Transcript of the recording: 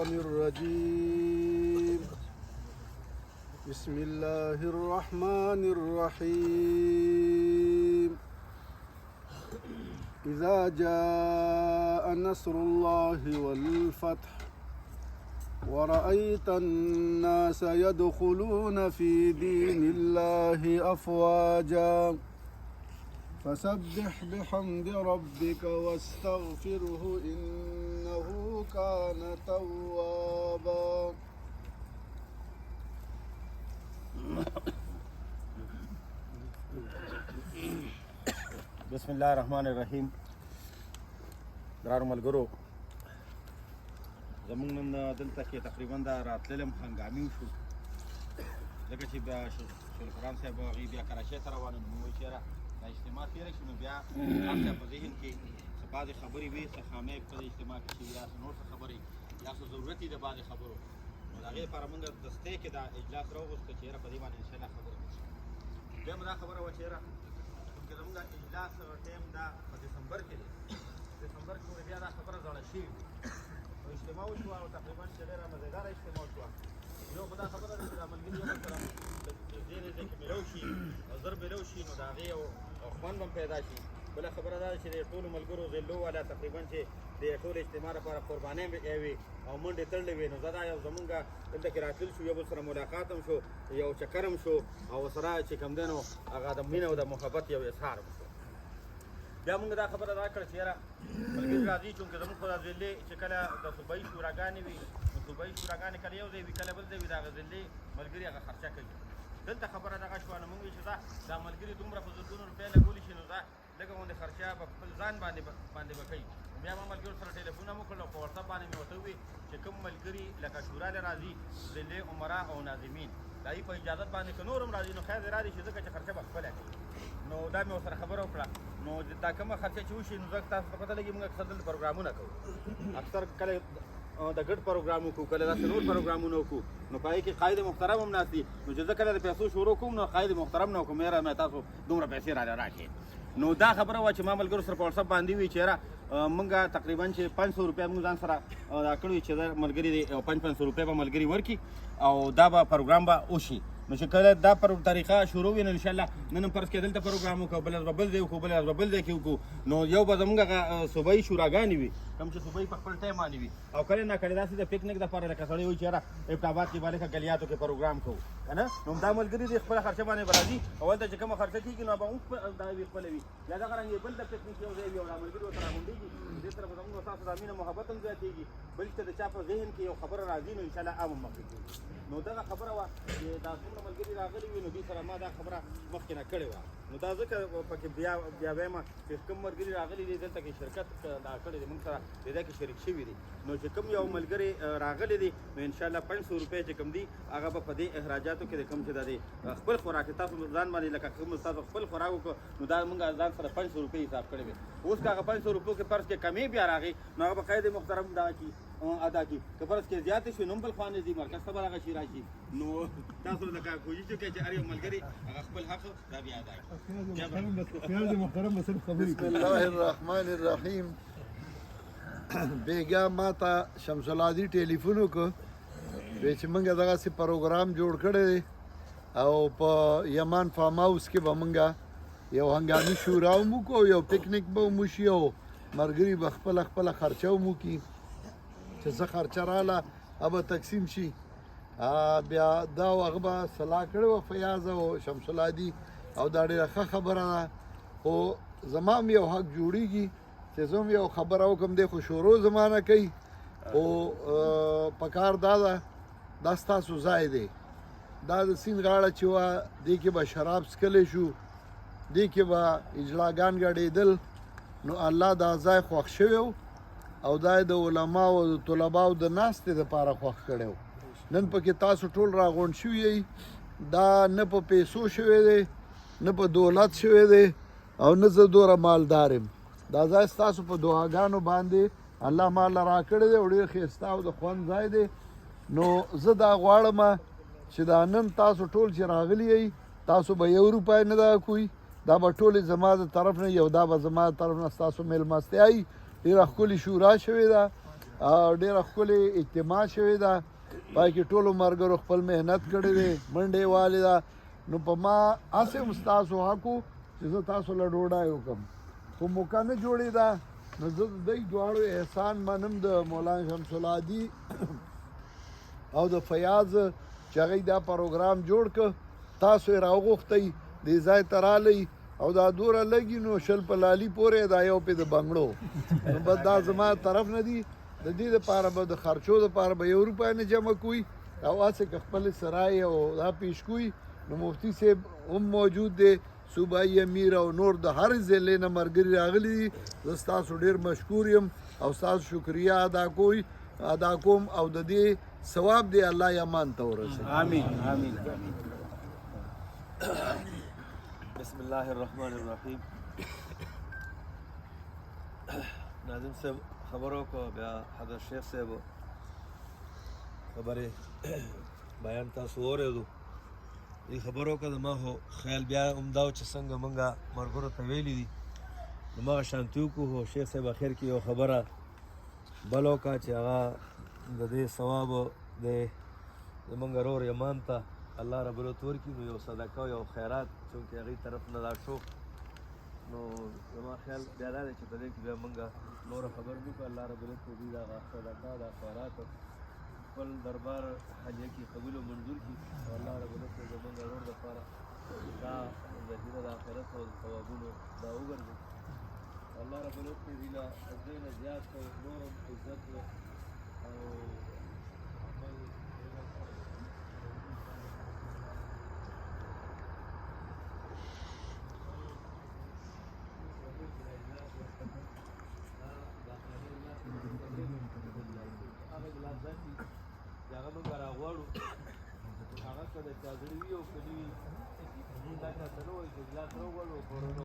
الرجيم بسم الله الرحمن الرحيم إذا جاء نصر الله والفتح ورأيت الناس يدخلون في دين الله أفواجا فسبح بحمد ربك واستغفره إنه كان توابا. بسم الله الرحمن الرحیم. درانو ملګرو، زمونږ نن دلته کې تقریبا دا راتللم هنګامي وشو، ځکه چې بیا شیخ قرآن صاحب هغوی بیا کراچۍ ته روان وو. نو وایي چې یاره دا اجتماع تېره شي، نو بیا هر چا په ذهن کې څه بعضې خبرې وي، څه خامۍ په دې اجتماع کې شي، یا څه نور څه خبرې یا څه ضرورت وي د بعضې خبرو. نو د هغې لپاره مونږ دستۍ کې دا اجلاس راوغوښته چې یاره په دې باندې انشاءالله خبرې وشي. بیا مو دا خبره وه چې یاره که زمونږ اجلاس ټایم دا په دسمبر کې دی، دسمبر کې بیا دا خبره زړه شوې وي او اجتماع وشوه او تقریبا چې ډېره مزېداره اجتماع وشوه. یو خو دا خبره ده چې دا ملګري یو بل سره ډېرې ځای کې میلو شي او زر میلو شي، نو د هغې یو خوند به پیدا شي. بله خبره دا ده چې د ټولو ملګرو ځلو والا تقریبا چې د ټول اجتماع لپاره قربانۍ وي او منډې تړلې وي، نو زه دا یو زمونږ دلته کې راتلل شو، یو بل سره ملاقات هم شو، یو چکر هم شو او سره چې کوم دی نو هغه د مینې او د محبت یو اظهار هم شو. بیا مونږ دا خبره دا کړه چې یاره ملګري راځي، چونکې زمونږ خو دا ضلعې چې کله د صوبایي شوراګانې وي، نو صوبایي شوراګانې کله یو ځای وي کله بل ځای وي، د هغه ضلعې ملګري هغه خرچه کوي. دلته خبره دغه شوه، نو مونږ وایي چې دا ملګري دومره په زرګونو روپۍ لګولی شي، نو دا لږه غوندې خرچه به خپل ځان باندې به کوي. بیا ما ملګرو سره ټلیفون هم وکړل او په وټساپ باندې مې ورته وویل چې کوم ملګري لکه شورا له راځي، ضلعې عمرا او ناظمین، د هغوی په اجازت باندې که نور هم راځي نو خیر دې رادي شي، ځکه چې خرچه به خپله کوي. نو دا مې ورسره خبره وکړه. نو دا کومه خرچه چې وشي، نو ځکه تاسو ته پته لګي مونږ اکثر دلته پروګرامونه کوو، اکثر کله د ګډ پروګرام وکړو، کله داسې نور پروګرامونه وکړو، نو په هغې کې قاید محترم هم ناست دي. نو چې زه کله د پیسو شروع کوم نو قاید محترم نه وکړم، یاره مې تاسو دومره پیسې راکړې. نو دا خبره وه چې ما ملګرو سره په وټساپ باندې وي چې یاره مونږ تقریبا چې 500 روپۍ مونږ ځان سره دا کړي چې دا ملګري دی 500 روپۍ به ملګري ورکړي او دا به پروګرام به وشي. نو چې کله دا پر طریقه شروع وي نو انشاءالله نن هم فرض کې دلته پروګرام وکړو، بله ورځ به بل ځای وکړو، بله ورځ به بل ځای کې وکړو. نو یو به زمونږ هغه صوبایي شوراګانې وي کوم چې صوبایي په خپل ټایم باندې وي، او کله نه کله داسې د پکنیک دپاره لکه سړی وایي چې یاره ابټاباد کې بالکه ګلیاتو کې پروګرام کوو که نه، نو دا ملګري دې خپله خرچه باندې به راځي او هلته چې کومه خرچه کېږي نو به هم دا وي خپله وي، یا دغه رنګ بل د پکنیک یو ځای وي او دا ملګري ورسره غونډېږي، دې سره به زموږ ستاسو د مینه محبت هم زیاتېږي، بل چې د چا په ذهن کې یو خبره راځي نو انشاءالله عام هم مخکې کېږي. نو دغه خبره وه چې دا څومره ملګري راغلي وي نو دوی سره ما دا خبره مخکې نه کړې وه. نو دا ځکه پکې بیا وایم چې کوم ملګري راغلي دي دلته کې شرکت دا کړی دی مونږ سره دې ځای کې شریک شوي دي، نو چې کوم یو ملګري راغلی دی نو انشاءالله 500 روپۍ چې کوم دي هغه به په دې اخراجاتو کې د کوم چې دا دی خپل خوراک تاسو ځان باندې لکه کوم تاسو خپل خوراک وکړو نو دا مونږ ځان سره 500 روپۍ حساب کړی دی. اوس که هغه 500 روپیو کې فرض کې کمې بیا راغی نو هغه به قید محترم دا کي ادا کړي، که فرض کې زیاتې شوي نو هم بل خوا نه ځي، مرکز ته به هغه شي راشي. نو تاسو لکه کوشش وکړئ چې هر یو ملګري هغه خپل حق دا بیا ادا کړي. بسم الله الرحمن الرحیم. بیګا ما ته شمس العادي ټلیفون وکړ وایي چې موږ دغسې پروګرام جوړ کړی دی او په یمان فارم هاوس کې به موږ یو هنګامي شورا هم وکړو، یو پکنیک به هم وشي او ملګري به خپله خرچه هم وکړي، چې څه خرچه راله هغه به تقسیم شي. بیا دا هغه به صلاح کړې وه فیاض او شمس العادي او دا ډېره ښه خبره ده، خو زما هم یو حق جوړېږي چې زه هم یو خبره وکړم، دی خو شروع زما نه کوي، خو پکار دا ده دا ستاسو ځای دی، دا د سیند غاړه چې وه دې کې به شراب څکلی شو، دې کې به اجلاګان ګډېدل، نو الله دا ځای خوښ شوی او دا د علماو او د طلباو د ناستې دپاره خوښ کړی و. نن پکې تاسو ټول راغونډ شوي یئ، دا نه په پیسو شوی دی نه په دولت شوی دی او نه زه دومره مالدار یم، دا ځای ستاسو په دعاګانو باندې الله مال راکړی دی او ډېر ښایسته او د خوند ځای دی. نو زه دا غواړم چې دا نن تاسو ټول چې راغلي یئ تاسو به 1 روپۍ نه دا کوئ، دا به ټولې زما د طرف نه یو دا به زما د طرف نه ستاسو میلمستیا وي. ډېره ښکلې شورا شوې ده او ډېره ښکلې اجتماع شوې ده پای کې ټولو ملګرو خپل محنت کړی دی منډې والې ده نو په ما هسې هم ستاسو حق و چې زه تاسو له ډوډۍ وکړم خو موقع نه جوړېده نو زه د دوی دواړو احسان منم د مولانا شمس العادي او د فیاض چې هغوی دا پروګرام جوړ کړ تاسو یې راوغوښتئ دې ځای ته رالی او دا دوره لګي نو شل په لالي پورې دا یو پې د بنګړو نو بس دا زما طرف نه دي د دې دپاره به د خرچو دپاره به 1 روپۍ نه جمع کوي او هسې که خپل سرای او دا پیش کوي نو مفتي صاحب هم موجود دی صوبایي امیر او نور د هر ضلع نه ملګري راغلي دي زه ستاسو ډېر مشکور یم او ستاسو شکریه ادا کوم او د دې ثواب دی الله یې امان ته ورسوي آمین آمین آمین بسم الله الرحمن الرحیم ناظم صاحب خبرو کو بیا حضرت شیخ صاحب خبرې بیان تاسو اورېدو دې خبرو که زما خو خیال بیا همدا و چې څنګه مونږه ملګرو ته ویلي دي هماغه شانتي وکړو خو شیخ صاحب اخر کې یو خبره بل وکړه چې هغه د دې ثواب دی زمونږ ورور یمان ته الله رب العزت ورکړي نو یو صدقه یو خیرات چونکې هغې طرف نه دا شو نو زما خیال بیا دا دی چې په دې کې بیا مونږ نوره خبر نه کړو الله رب العزت دې دا صدقه دا خیرات خپل دربار حاجه کې قبول او منظور کړي او الله رب العزت زمونږ ورور دپاره دا ذخیره د آخرت او ثوابونو دا وګرځي الله رب العزت دې له دې نه زیات نور عزت او هغه موږ راغواړو هغه که د چا زړه وي او که نه وي موږ دا چاته نه وایو چې ګیلاس راوغواړو